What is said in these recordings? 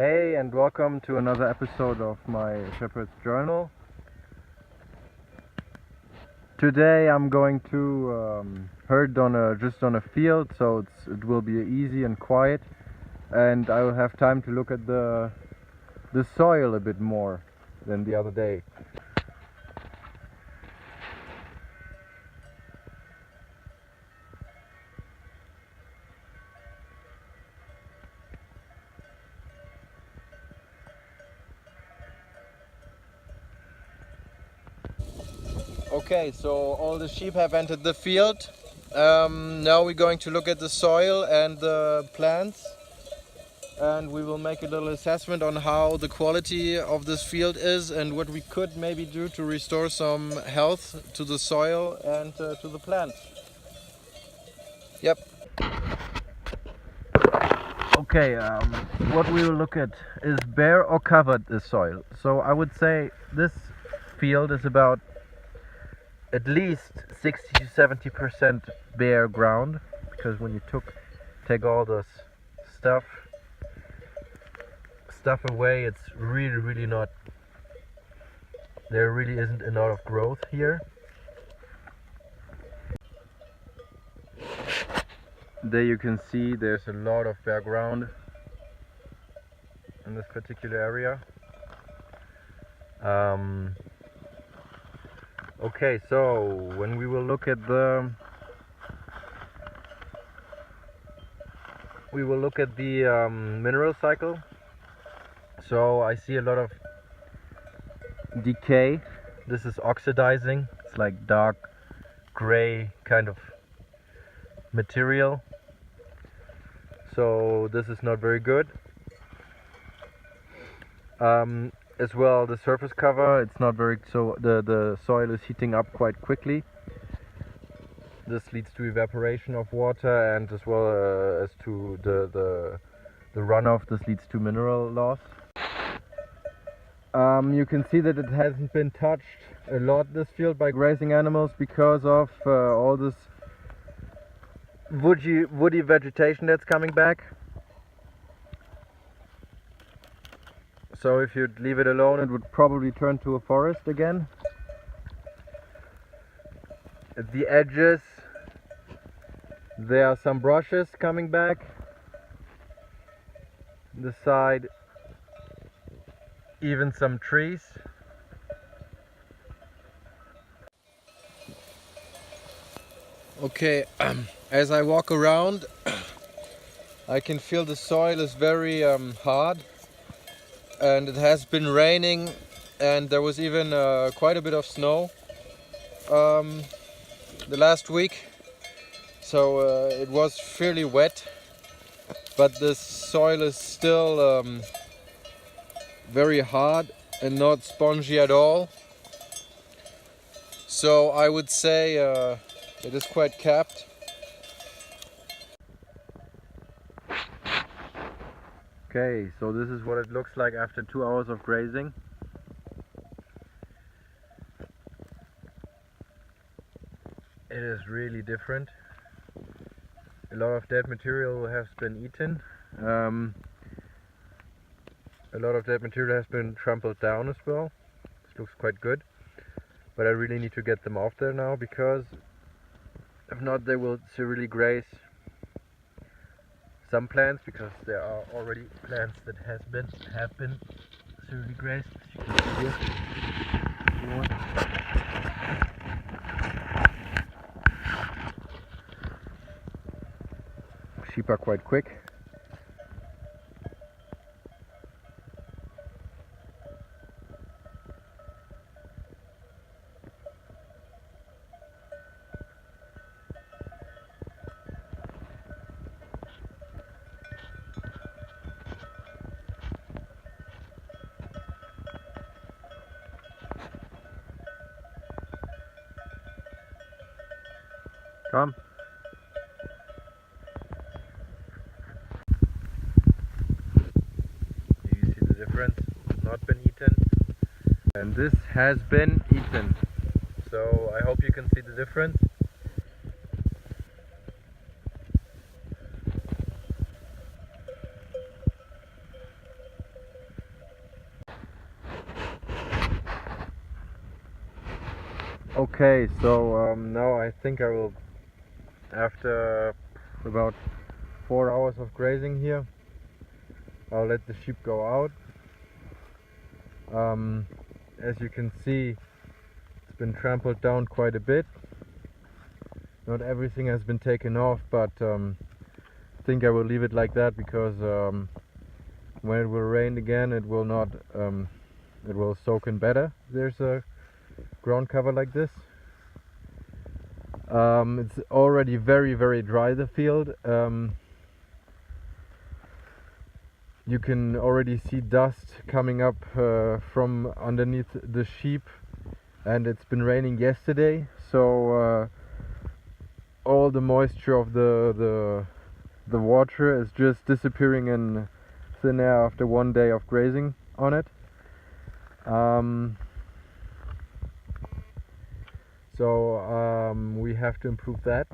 Hey, and welcome to another episode of my Shepherd's Journal. Today I'm going to herd just on a field, so it will be easy and quiet, and I will have time to look at the soil a bit more than the other day. Okay, so all the sheep have entered the field. Now we're going to look at the soil and the plants, and we will make a little assessment on how the quality of this field is and what we could maybe do to restore some health to the soil and to the plants. Yep. Okay, what we will look at is bare or covered the soil. So I would say this field is about at least 60 to 70% bare ground, because when you take all this stuff away, it's really not, there really isn't a lot of growth here. There you can see there's a lot of bare ground in this particular area. Okay, so when we will look at the mineral cycle. So I see a lot of decay. This is oxidizing. It's like dark gray kind of material. So this is not very good. As well, the surface cover, it's not very, so the soil is heating up quite quickly. This leads to evaporation of water, and as well as to the runoff, this leads to mineral loss. You can see that it hasn't been touched a lot, this field, by grazing animals because of all this woody vegetation that's coming back. So if you'd leave it alone, it would probably turn to a forest again. At the edges, there are some brushes coming back. The side, even some trees. Okay, as I walk around, I can feel the soil is very hard. And it has been raining, and there was even quite a bit of snow the last week, so it was fairly wet, but the soil is still very hard and not spongy at all. So I would say it is quite capped. Okay, so this is what it looks like after 2 hours of grazing. It is really different. A lot of dead material has been eaten. A lot of dead material has been trampled down as well. This looks quite good. But I really need to get them off there now, because if not, they will severely graze some plants, because there are already plants that have been severely grazed, as you can see here. Sheep are quite quick. Come. You see the difference? Not been eaten, and this has been eaten. So I hope you can see the difference. Okay, so now I think I will, after about 4 hours of grazing here, I'll let the sheep go out. As you can see, it's been trampled down quite a bit. Not everything has been taken off, but I think I will leave it like that because when it will rain again, it will not. It will soak in better. There's a ground cover like this. It's already very dry, the field. You can already see dust coming up from underneath the sheep, and it's been raining yesterday, so all the moisture of the water is just disappearing in thin air after 1 day of grazing on it. So we have to improve that.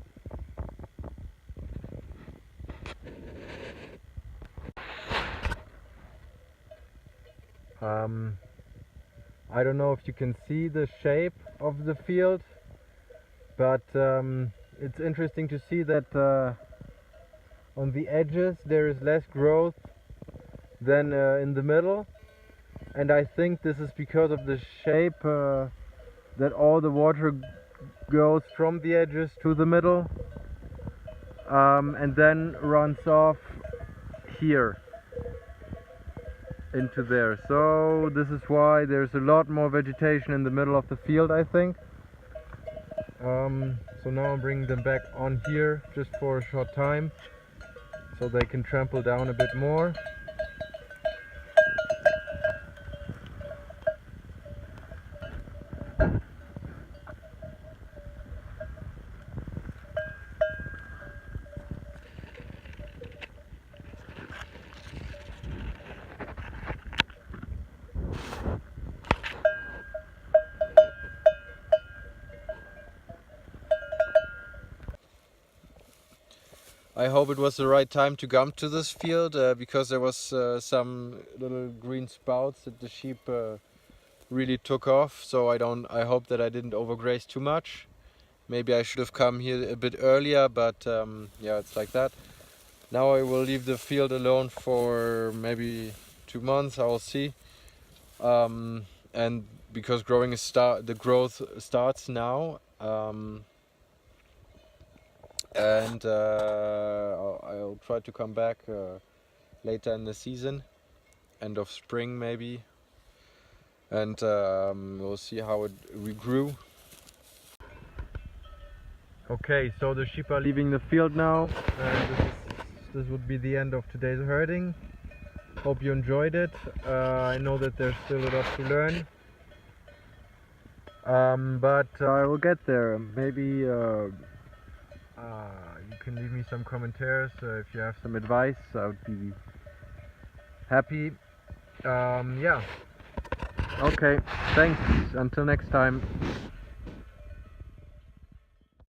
I don't know if you can see the shape of the field, but it's interesting to see that on the edges there is less growth than in the middle, and I think this is because of the shape that all the water goes from the edges to the middle and then runs off here into there. So this is why there's a lot more vegetation in the middle of the field, I think. So now I'm bringing them back on here just for a short time so they can trample down a bit more. I hope it was the right time to come to this field because there was some little green sprouts that the sheep really took off. So I hope that I didn't overgraze too much. Maybe I should have come here a bit earlier, but yeah, it's like that. Now I will leave the field alone for maybe 2 months. I will see. And because the growth starts now. And I'll try to come back later in the season, end of spring maybe, and we'll see how it regrew. Okay, so the sheep are leaving the field now, and this would be the end of today's herding. Hope you enjoyed it. I know that there's still a lot to learn, but I will get there. Maybe you can leave me some commentaries if you have some advice. I would be happy. Yeah. Okay, thanks. Until next time.